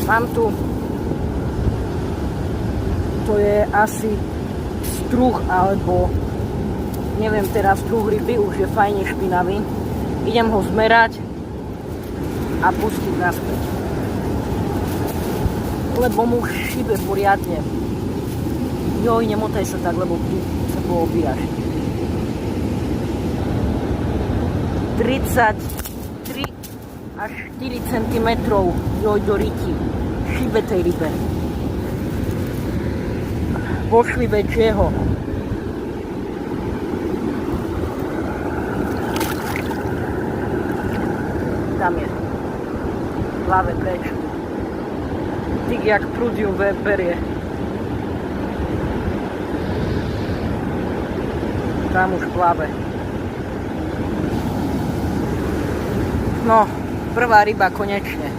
Mám tu, to je asi struh, alebo neviem teraz, druh ryby, už je fajne špinavý. Idem ho zmerať a pustiť naspäť. Lebo mu šibe poriadne. Joj, nemotaj sa tak, lebo sa poobíjaš. 33 až 4 cm joj do ryti. Šibe tej rybe. Pošli väčšieho. Tam je. V hlave preč. Tyk jak prúd ju berie. Tam už plave. No, prvá ryba konečne.